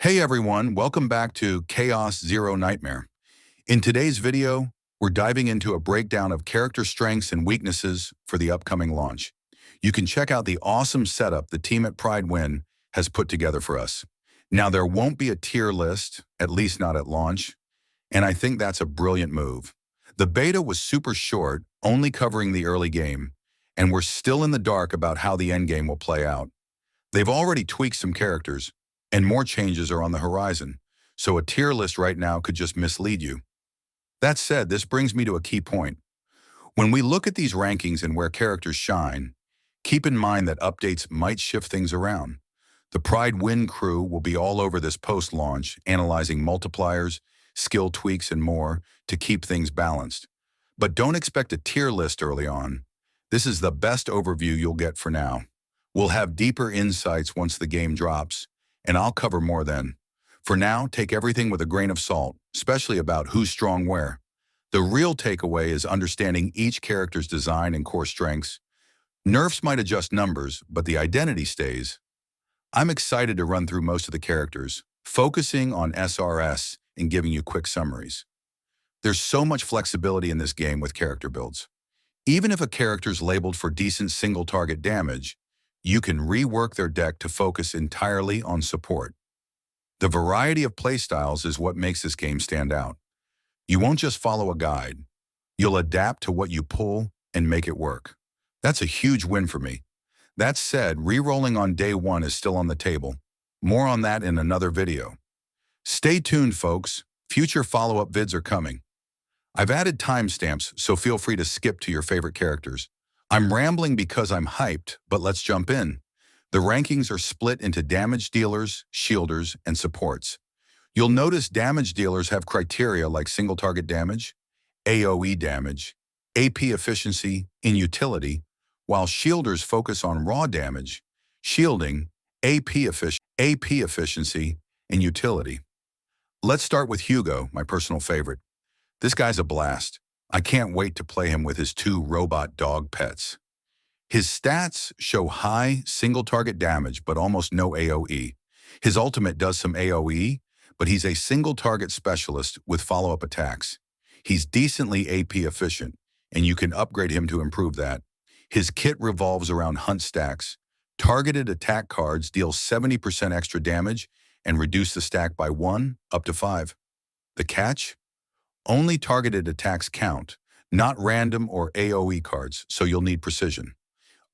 Hey everyone, welcome back to Chaos Zero Nightmare. In today's video, we're diving into a breakdown of character strengths and weaknesses for the upcoming launch. You can check out the awesome setup the team at Pride Win has put together for us. Now, there won't be a tier list, at least not at launch, and I think that's a brilliant move. The beta was super short, only covering the early game, and we're still in the dark about how the endgame will play out. They've already tweaked some characters, and more changes are on the horizon, so a tier list right now could just mislead you. That said, this brings me to a key point. When we look at these rankings and where characters shine, keep in mind that updates might shift things around. The Pride Win crew will be all over this post-launch, analyzing multipliers, skill tweaks, and more to keep things balanced. But don't expect a tier list early on. This is the best overview you'll get for now. We'll have deeper insights once the game drops, and I'll cover more then. For now, take everything with a grain of salt, especially about who's strong where. The real takeaway is understanding each character's design and core strengths. Nerfs might adjust numbers, but the identity stays. I'm excited to run through most of the characters, focusing on SRS and giving you quick summaries. There's so much flexibility in this game with character builds. Even if a character's labeled for decent single-target damage, you can rework their deck to focus entirely on support. The variety of playstyles is what makes this game stand out. You won't just follow a guide. You'll adapt to what you pull and make it work. That's a huge win for me. That said, rerolling on day one is still on the table. More on that in another video. Stay tuned, folks. Future follow-up vids are coming. I've added timestamps, so feel free to skip to your favorite characters. I'm rambling because I'm hyped, but let's jump in. The rankings are split into damage dealers, shielders, and supports. You'll notice damage dealers have criteria like single target damage, AoE damage, AP efficiency, and utility, while shielders focus on raw damage, shielding, AP efficiency, and utility. Let's start with Hugo, my personal favorite. This guy's a blast. I can't wait to play him with his two robot dog pets. His stats show high single-target damage, but almost no AoE. His ultimate does some AoE, but he's a single-target specialist with follow-up attacks. He's decently AP efficient, and you can upgrade him to improve that. His kit revolves around hunt stacks. Targeted attack cards deal 70% extra damage and reduce the stack by 1 up to 5. The catch? Only targeted attacks count, not random or AoE cards, so you'll need precision.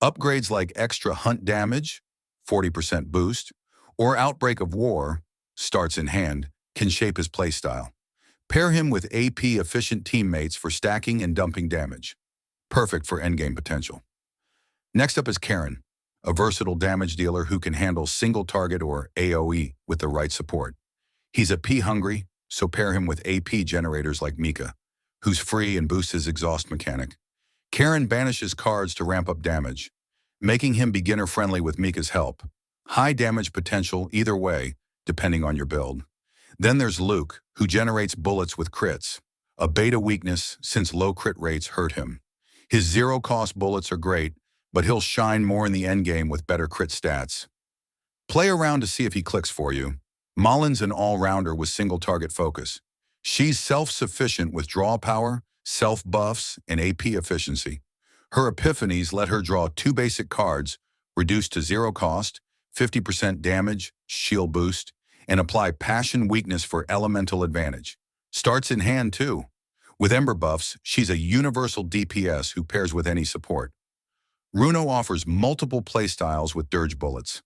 Upgrades like extra hunt damage, 40% boost, or Outbreak of War, starts in hand, can shape his playstyle. Pair him with AP-efficient teammates for stacking and dumping damage. Perfect for endgame potential. Next up is Karen, a versatile damage dealer who can handle single target or AoE with the right support. He's AP-hungry, so pair him with AP generators like Mika, who's free and boosts his exhaust mechanic. Karen banishes cards to ramp up damage, making him beginner-friendly with Mika's help. High damage potential either way, depending on your build. Then there's Luke, who generates bullets with crits, a beta weakness since low crit rates hurt him. His zero-cost bullets are great, but he'll shine more in the endgame with better crit stats. Play around to see if he clicks for you. Malin's an all-rounder with single-target focus. She's self-sufficient with draw power, self-buffs, and AP efficiency. Her epiphanies let her draw 2 basic cards, reduced to 0 cost, 50% damage, shield boost, and apply passion weakness for elemental advantage. Starts in hand too. With Ember buffs, she's a universal DPS who pairs with any support. Runo offers multiple playstyles with dirge bullets.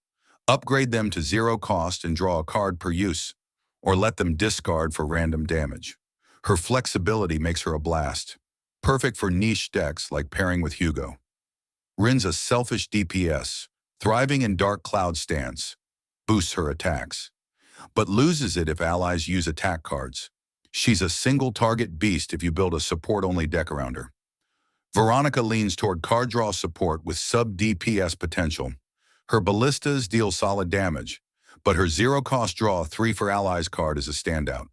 Upgrade them to 0 cost and draw a card per use, or let them discard for random damage. Her flexibility makes her a blast, perfect for niche decks like pairing with Hugo. Rin's a selfish DPS, thriving in Dark Cloud stance, boosts her attacks, but loses it if allies use attack cards. She's a single-target beast if you build a support-only deck around her. Veronica leans toward card draw support with sub-DPS potential. Her ballistas deal solid damage, but her zero-cost draw 3 for allies card is a standout.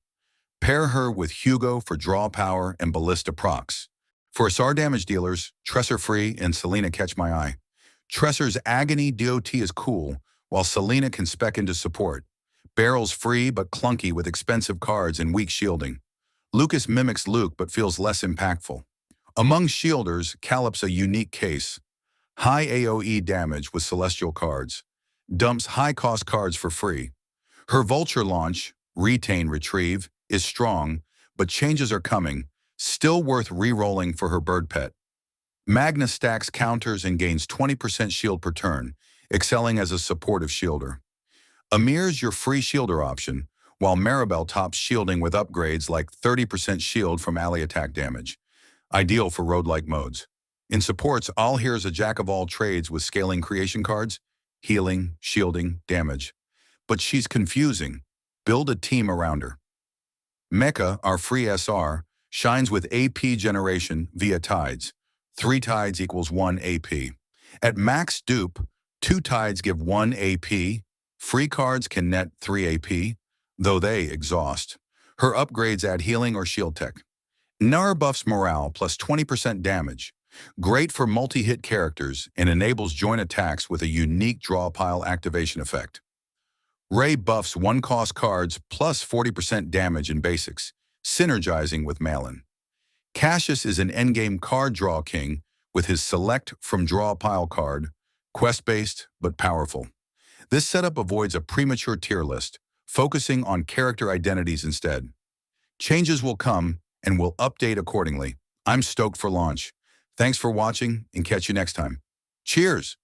Pair her with Hugo for draw power and ballista procs. For SR damage dealers, Tresor Free and Selena catch my eye. Tresor's Agony DOT is cool, while Selena can spec into support. Barrel's free but clunky with expensive cards and weak shielding. Lucas mimics Luke but feels less impactful. Among shielders, Calipe's a unique case. High AoE damage with celestial cards. Dumps high-cost cards for free. Her Vulture launch, Retain Retrieve, is strong, but changes are coming, still worth re-rolling for her bird pet. Magna stacks counters and gains 20% shield per turn, excelling as a supportive shielder. Amir's your free shielder option, while Maribel tops shielding with upgrades like 30% shield from ally attack damage. Ideal for road-like modes. In supports, Alhir's a jack of all trades with scaling creation cards, healing, shielding, damage. But she's confusing. Build a team around her. Mecha, our free SR, shines with AP generation via tides. 3 tides equals 1 AP. At max dupe, 2 tides give 1 AP. Free cards can net 3 AP, though they exhaust. Her upgrades add healing or shield tech. Nar buffs morale plus 20% damage. Great for multi-hit characters and enables joint attacks with a unique draw pile activation effect. Ray buffs 1-cost cards plus 40% damage in basics, synergizing with Malin. Cassius is an endgame card draw king with his select from draw pile card, quest-based but powerful. This setup avoids a premature tier list, focusing on character identities instead. Changes will come and will update accordingly. I'm stoked for launch. Thanks for watching and catch you next time. Cheers!